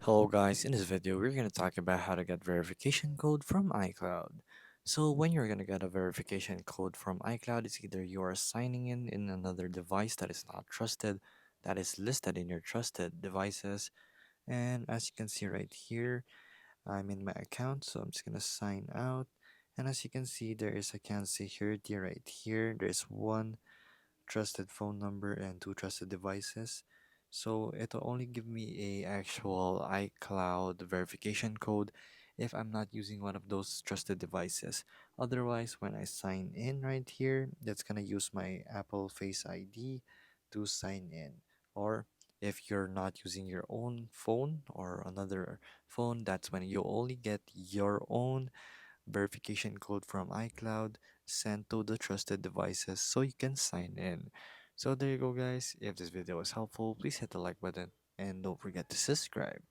Hello guys, in this video we're going to talk about how to get verification code from iCloud. So when you're going to get a verification code from iCloud, it's either you are signing in another device that is not trusted, that is listed in your trusted devices. And as you can see right here, I'm in my account, so I'm just going to sign out. And as you can see, there is account security right here. There's one trusted phone number and two trusted devices. So it'll only give me a actual iCloud verification code if I'm not using one of those trusted devices. Otherwise, when I sign in right here, that's gonna use my Apple Face ID to sign in. Or if you're not using your own phone or another phone, that's when you only get your own verification code from iCloud sent to the trusted devices so you can sign in. So there you go guys. If this video was helpful, please hit the like button and don't forget to subscribe.